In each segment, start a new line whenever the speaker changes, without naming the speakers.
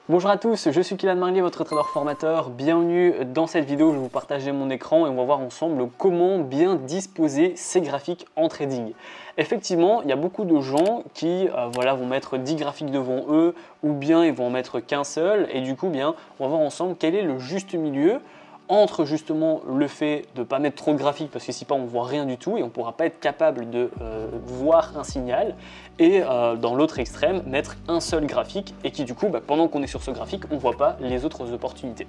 Bonjour à tous, je suis Kylian Marlier, votre trader formateur. Bienvenue dans cette vidéo, je vais vous partager mon écran et on va voir ensemble comment bien disposer ces graphiques en trading. Effectivement, il y a beaucoup de gens qui vont mettre 10 graphiques devant eux ou bien ils vont en mettre qu'un seul et du coup, on va voir ensemble quel est le juste milieu entre justement le fait de ne pas mettre trop de graphiques parce que si pas on ne voit rien du tout et on ne pourra pas être capable de voir un signal et dans l'autre extrême mettre un seul graphique et qui du coup pendant qu'on est sur ce graphique on ne voit pas les autres opportunités.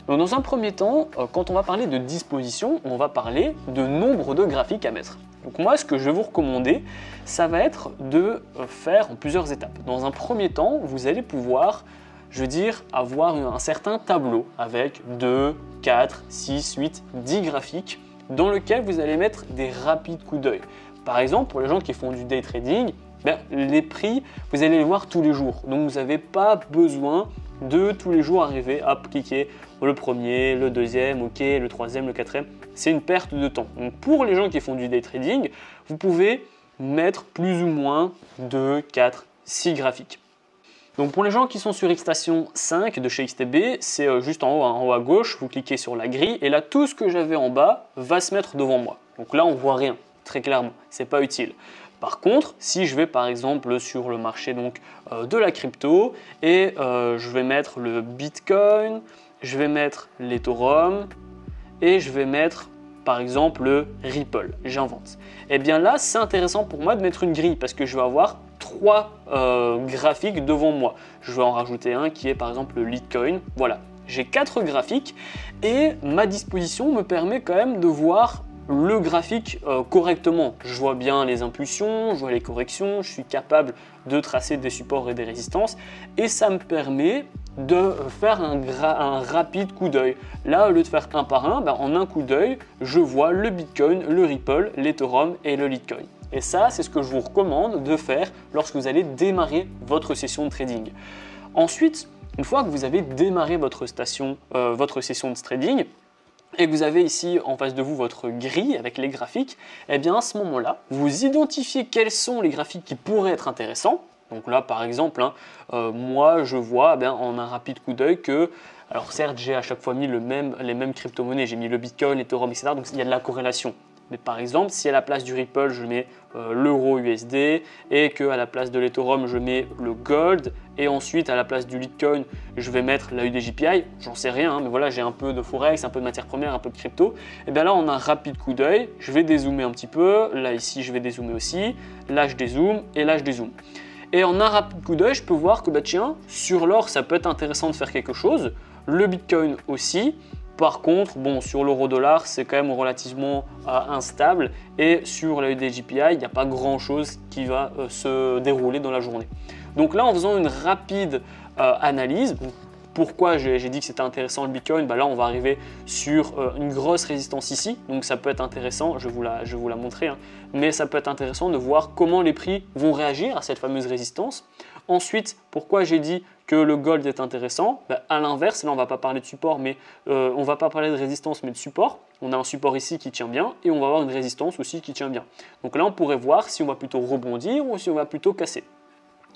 Donc dans un premier temps quand on va parler de disposition on va parler de nombre de graphiques à mettre. Donc moi ce que je vais vous recommander ça va être de faire en plusieurs étapes. Dans un premier temps vous allez pouvoir avoir un certain tableau avec 2, 4, 6, 8, 10 graphiques dans lequel vous allez mettre des rapides coups d'œil. Par exemple, pour les gens qui font du day trading, les prix, vous allez les voir tous les jours. Donc, vous n'avez pas besoin de tous les jours arriver à cliquer le premier, le deuxième, ok, le troisième, le quatrième. C'est une perte de temps. Donc, pour les gens qui font du day trading, vous pouvez mettre plus ou moins 2, 4, 6 graphiques. Donc pour les gens qui sont sur Xstation 5 de chez XTB, c'est juste en haut à gauche, vous cliquez sur la grille et là tout ce que j'avais en bas va se mettre devant moi. Donc là on voit rien, très clairement, c'est pas utile. Par contre, si je vais par exemple sur le marché de la crypto et je vais mettre le Bitcoin, je vais mettre l'Ethereum et je vais mettre par exemple le Ripple, j'invente. Et bien là c'est intéressant pour moi de mettre une grille parce que je vais avoir 3 graphiques devant moi. Je vais en rajouter un qui est par exemple le Litecoin. Voilà, j'ai 4 graphiques et ma disposition me permet quand même de voir le graphique correctement. Je vois bien les impulsions, je vois les corrections, je suis capable de tracer des supports et des résistances et ça me permet de faire un rapide coup d'œil. Là, au lieu de faire un par un, en un coup d'œil, je vois le Bitcoin, le Ripple, l'Ethereum et le Litecoin. Et ça, c'est ce que je vous recommande de faire lorsque vous allez démarrer votre session de trading. Ensuite, une fois que vous avez démarré votre session de trading, et que vous avez ici en face de vous votre grille avec les graphiques, et bien à ce moment-là, vous identifiez quels sont les graphiques qui pourraient être intéressants. Donc là, par exemple, moi, je vois en un rapide coup d'œil que, alors certes, j'ai à chaque fois mis les mêmes crypto-monnaies, j'ai mis le Bitcoin, l'Ethereum, etc. Donc il y a de la corrélation. Mais par exemple, si à la place du Ripple, je mets l'euro USD et qu'à la place de l'Ethereum, je mets le Gold et ensuite à la place du Litecoin, je vais mettre la UDJPI, j'en sais rien, mais voilà, j'ai un peu de Forex, un peu de matières premières, un peu de crypto. Et bien là, on a un rapide coup d'œil, je vais dézoomer un petit peu, là ici, je vais dézoomer aussi, là je dézoome et là je dézoome. Et en un rapide coup d'œil, je peux voir que sur l'or, ça peut être intéressant de faire quelque chose, le Bitcoin aussi. Par contre, sur l'euro-dollar, c'est quand même relativement instable et sur la UDJPI, il n'y a pas grand-chose qui va se dérouler dans la journée. Donc là, en faisant une rapide analyse, pourquoi j'ai dit que c'était intéressant le Bitcoin, là on va arriver sur une grosse résistance ici, donc ça peut être intéressant, je vais vous la montrer, mais ça peut être intéressant de voir comment les prix vont réagir à cette fameuse résistance. Ensuite, pourquoi j'ai dit que le gold est intéressant, à l'inverse, là on ne va pas parler de support, mais on ne va pas parler de résistance mais de support. On a un support ici qui tient bien et on va avoir une résistance aussi qui tient bien. Donc là on pourrait voir si on va plutôt rebondir ou si on va plutôt casser.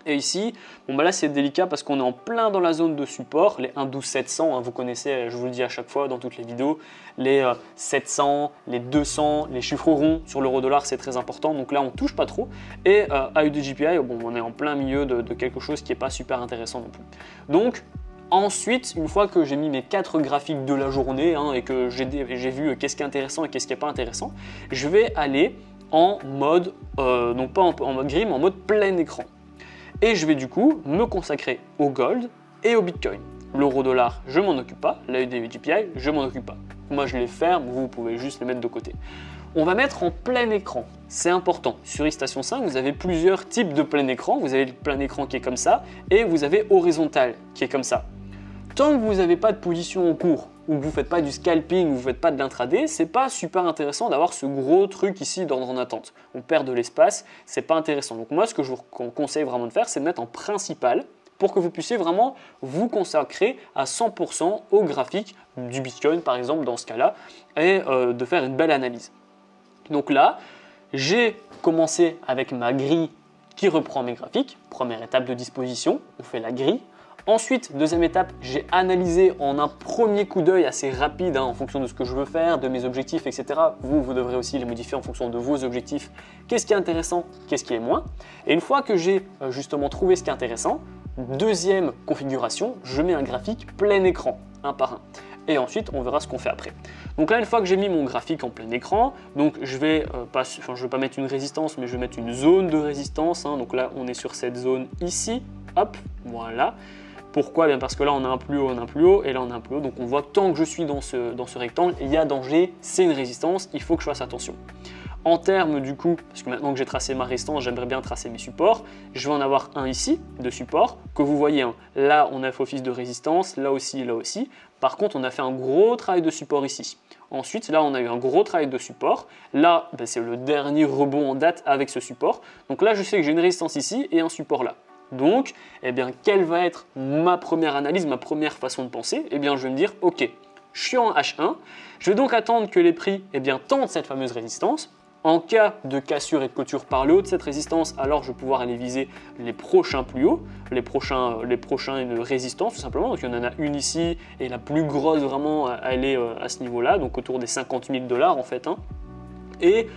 Et ici, là c'est délicat parce qu'on est en plein dans la zone de support, les 1,12700, vous connaissez, je vous le dis à chaque fois dans toutes les vidéos, les 700, les 200, les chiffres ronds sur l'euro-dollar c'est très important, donc là on touche pas trop. Et à UDJPI, on est en plein milieu de quelque chose qui n'est pas super intéressant non plus. Donc ensuite, une fois que j'ai mis mes 4 graphiques de la journée et que j'ai vu qu'est-ce qui est intéressant et qu'est-ce qui n'est pas intéressant, je vais aller en mode, donc pas en mode gris, mais en mode plein écran. Et je vais du coup me consacrer au gold et au Bitcoin. L'euro-dollar, je m'en occupe pas. La UDJPI, je m'en occupe pas. Moi, je les ferme, vous pouvez juste les mettre de côté. On va mettre en plein écran. C'est important. Sur Xstation 5, vous avez plusieurs types de plein écran. Vous avez le plein écran qui est comme ça et vous avez horizontal qui est comme ça. Tant que vous n'avez pas de position en cours ou que vous ne faites pas du scalping ou que vous ne faites pas de l'intraday, c'est pas super intéressant d'avoir ce gros truc ici d'ordre en attente. On perd de l'espace, c'est pas intéressant. Donc moi, ce que je vous conseille vraiment de faire, c'est de mettre en principal pour que vous puissiez vraiment vous consacrer à 100% au graphique du Bitcoin, par exemple, dans ce cas-là, et de faire une belle analyse. Donc là, j'ai commencé avec ma grille qui reprend mes graphiques. Première étape de disposition, on fait la grille. Ensuite, deuxième étape, j'ai analysé en un premier coup d'œil assez rapide en fonction de ce que je veux faire, de mes objectifs, etc. Vous devrez aussi les modifier en fonction de vos objectifs. Qu'est-ce qui est intéressant, qu'est-ce qui est moins. Et une fois que j'ai justement trouvé ce qui est intéressant, deuxième configuration, je mets un graphique plein écran, un par un. Et ensuite, on verra ce qu'on fait après. Donc là, une fois que j'ai mis mon graphique en plein écran, donc je vais pas mettre une résistance, mais je vais mettre une zone de résistance. Donc là, on est sur cette zone ici. Hop, voilà. Pourquoi? Bien parce que là, on a un plus haut, on a un plus haut, et là, on a un plus haut. Donc on voit que tant que je suis dans ce rectangle, il y a danger, c'est une résistance, il faut que je fasse attention. En termes du coup, parce que maintenant que j'ai tracé ma résistance, j'aimerais bien tracer mes supports, je vais en avoir un ici de support, que vous voyez, là on a fait office de résistance, là aussi, là aussi. Par contre, on a fait un gros travail de support ici. Ensuite, là on a eu un gros travail de support, là c'est le dernier rebond en date avec ce support. Donc là je sais que j'ai une résistance ici et un support là. Donc, eh bien, quelle va être ma première analyse, ma première façon de penser? Eh bien, je vais me dire, ok, je suis en H1, je vais donc attendre que les prix tentent cette fameuse résistance. En cas de cassure et de clôture par le haut de cette résistance, alors je vais pouvoir aller viser les prochains plus hauts, les prochaines résistances tout simplement. Donc il y en a une ici et la plus grosse vraiment, elle est à ce niveau-là, donc autour des 50 000 $ en fait. Et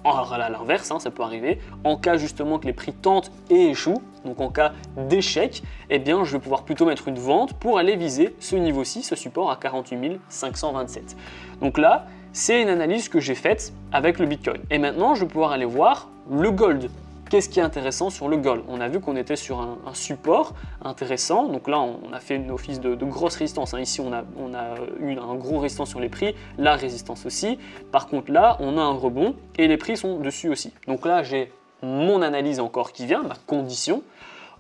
alors à l'inverse, ça peut arriver, en cas justement que les prix tentent et échouent, donc en cas d'échec, eh bien je vais pouvoir plutôt mettre une vente pour aller viser ce niveau-ci, ce support à 48 527. Donc là, c'est une analyse que j'ai faite avec le Bitcoin. Et maintenant, je vais pouvoir aller voir le gold. Qu'est-ce qui est intéressant sur le gold? On a vu qu'on était sur un support intéressant. Donc là, on a fait une office de grosse résistance. Ici, on a eu un gros résistance sur les prix, la résistance aussi. Par contre, là, on a un rebond et les prix sont dessus aussi. Donc là, j'ai mon analyse encore qui vient, ma condition.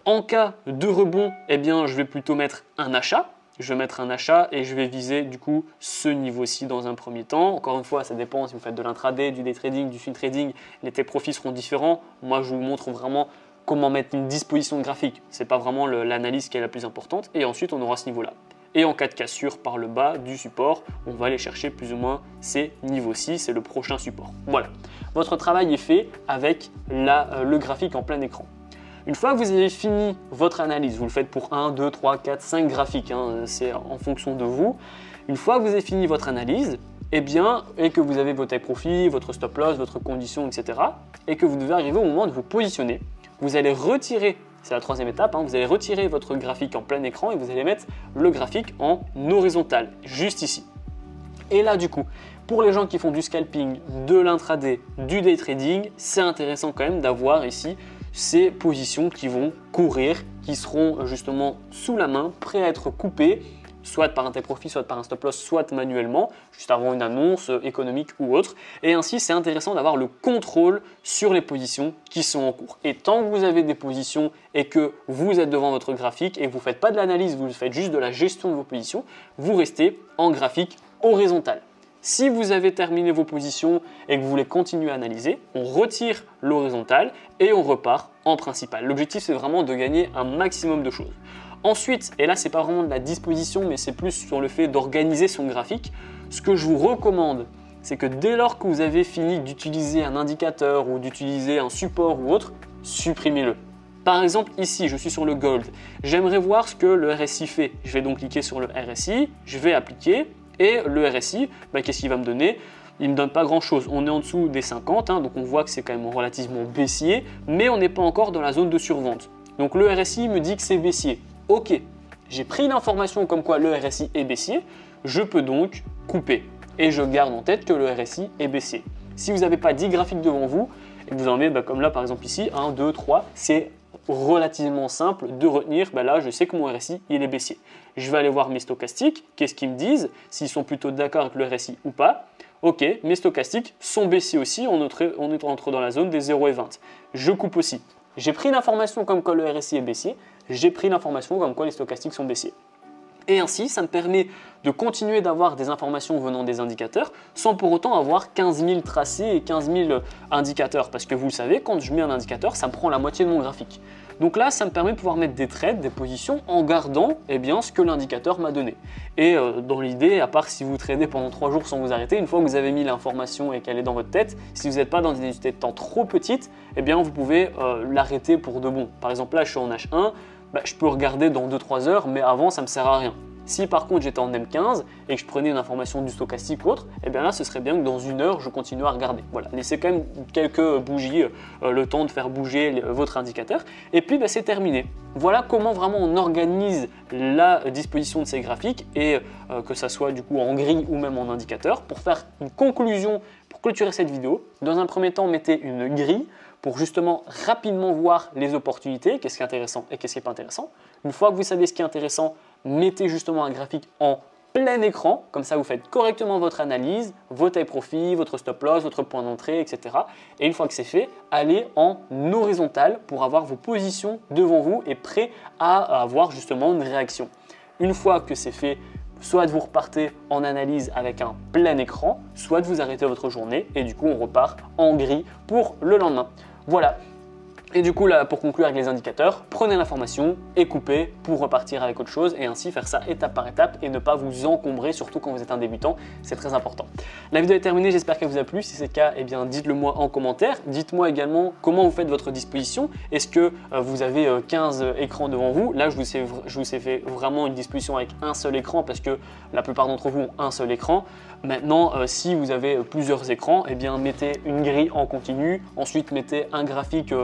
En cas de rebond, eh bien, je vais plutôt mettre un achat. Je vais mettre un achat et je vais viser du coup ce niveau-ci dans un premier temps. Encore une fois, ça dépend si vous faites de l'intraday, du day trading, du swing trading, les take profits seront différents. Moi, je vous montre vraiment comment mettre une disposition de graphique. Ce n'est pas vraiment l'analyse qui est la plus importante. Et ensuite, on aura ce niveau-là. Et en cas de cassure par le bas du support, on va aller chercher plus ou moins ces niveaux-ci, c'est le prochain support. Voilà, votre travail est fait avec le graphique en plein écran. Une fois que vous avez fini votre analyse, vous le faites pour 1, 2, 3, 4, 5 graphiques, c'est en fonction de vous. Une fois que vous avez fini votre analyse, et que vous avez vos take profit, votre stop loss, votre condition, etc. et que vous devez arriver au moment de vous positionner, vous allez retirer, c'est la troisième étape, vous allez retirer votre graphique en plein écran et vous allez mettre le graphique en horizontal, juste ici. Et là du coup, pour les gens qui font du scalping, de l'intraday, du day trading, c'est intéressant quand même d'avoir ici ces positions qui vont courir, qui seront justement sous la main, prêts à être coupées, soit par un take profit, soit par un stop loss, soit manuellement, juste avant une annonce économique ou autre. Et ainsi, c'est intéressant d'avoir le contrôle sur les positions qui sont en cours. Et tant que vous avez des positions et que vous êtes devant votre graphique et que vous ne faites pas de l'analyse, vous faites juste de la gestion de vos positions, vous restez en graphique horizontal. Si vous avez terminé vos positions et que vous voulez continuer à analyser, on retire l'horizontal et on repart en principal. L'objectif, c'est vraiment de gagner un maximum de choses. Ensuite, et là, ce n'est pas vraiment de la disposition, mais c'est plus sur le fait d'organiser son graphique, ce que je vous recommande, c'est que dès lors que vous avez fini d'utiliser un indicateur ou d'utiliser un support ou autre, supprimez-le. Par exemple, ici, je suis sur le gold. J'aimerais voir ce que le RSI fait. Je vais donc cliquer sur le RSI, je vais appliquer. Et le RSI, qu'est-ce qu'il va me donner? Il ne me donne pas grand-chose. On est en dessous des 50, donc on voit que c'est quand même relativement baissier, mais on n'est pas encore dans la zone de survente. Donc le RSI me dit que c'est baissier. Ok, j'ai pris l'information comme quoi le RSI est baissier, je peux donc couper. Et je garde en tête que le RSI est baissier. Si vous n'avez pas 10 graphiques devant vous, et que vous en avez comme là par exemple ici, 1, 2, 3, c'est relativement simple de retenir, là je sais que mon RSI il est baissier. Je vais aller voir mes stochastiques, qu'est-ce qu'ils me disent, s'ils sont plutôt d'accord avec le RSI ou pas. Ok, mes stochastiques sont baissiers aussi, on est rentré dans la zone des 0 et 20. Je coupe aussi. J'ai pris l'information comme quoi le RSI est baissier, j'ai pris l'information comme quoi les stochastiques sont baissiers. Et ainsi, ça me permet de continuer d'avoir des informations venant des indicateurs sans pour autant avoir 15 000 tracés et 15 000 indicateurs. Parce que vous le savez, quand je mets un indicateur, ça me prend la moitié de mon graphique. Donc là, ça me permet de pouvoir mettre des trades, des positions en gardant ce que l'indicateur m'a donné. Et dans l'idée, à part si vous tradez pendant 3 jours sans vous arrêter, une fois que vous avez mis l'information et qu'elle est dans votre tête, si vous n'êtes pas dans une unité de temps trop petite, vous pouvez l'arrêter pour de bon. Par exemple, là, je suis en H1. je peux regarder dans 2-3 heures, mais avant, ça ne me sert à rien. Si par contre j'étais en M15 et que je prenais une information du stochastique ou autre, et bien là ce serait bien que dans 1 heure je continue à regarder. Voilà, laissez quand même quelques bougies, le temps de faire bouger votre indicateur, et puis c'est terminé. Voilà comment vraiment on organise la disposition de ces graphiques, et que ça soit du coup en gris ou même en indicateur. Pour faire une conclusion, pour clôturer cette vidéo, dans un premier temps mettez une grille pour justement rapidement voir les opportunités, qu'est-ce qui est intéressant et qu'est-ce qui n'est pas intéressant. Une fois que vous savez ce qui est intéressant, mettez justement un graphique en plein écran, comme ça vous faites correctement votre analyse, vos tailles profit, votre stop loss, votre point d'entrée, etc. Et une fois que c'est fait, allez en horizontal pour avoir vos positions devant vous et prêt à avoir justement une réaction. Une fois que c'est fait, soit vous repartez en analyse avec un plein écran, soit vous arrêtez votre journée et du coup on repart en gris pour le lendemain. Voilà. Et du coup là, pour conclure avec les indicateurs, prenez l'information et coupez pour repartir avec autre chose et ainsi faire ça étape par étape et ne pas vous encombrer, surtout quand vous êtes un débutant, c'est très important. La vidéo est terminée, j'espère qu'elle vous a plu. Si c'est le cas, eh bien dites-le moi en commentaire. Dites-moi également comment vous faites votre disposition. Est-ce que vous avez 15 écrans devant vous? Là, je vous ai fait vraiment une disposition avec un seul écran parce que la plupart d'entre vous ont un seul écran. Maintenant, si vous avez plusieurs écrans, eh bien mettez une grille en continu. Ensuite, mettez un graphique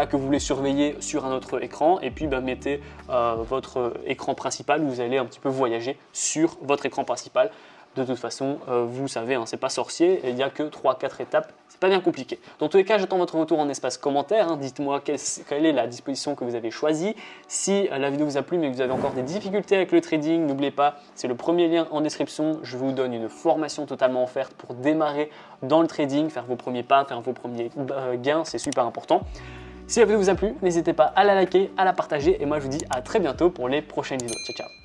que vous voulez surveiller sur un autre écran et puis mettez votre écran principal, vous allez un petit peu voyager sur votre écran principal. De toute façon, vous savez, c'est pas sorcier, il n'y a que 3-4 étapes, c'est pas bien compliqué. Dans tous les cas, j'attends votre retour en espace commentaire, dites-moi quelle est la disposition que vous avez choisie. Si la vidéo vous a plu mais que vous avez encore des difficultés avec le trading, n'oubliez pas, c'est le premier lien en description, je vous donne une formation totalement offerte pour démarrer dans le trading, faire vos premiers pas, faire vos premiers gains, c'est super important. Si la vidéo vous a plu, n'hésitez pas à la liker, à la partager et moi je vous dis à très bientôt pour les prochaines vidéos. Ciao, ciao.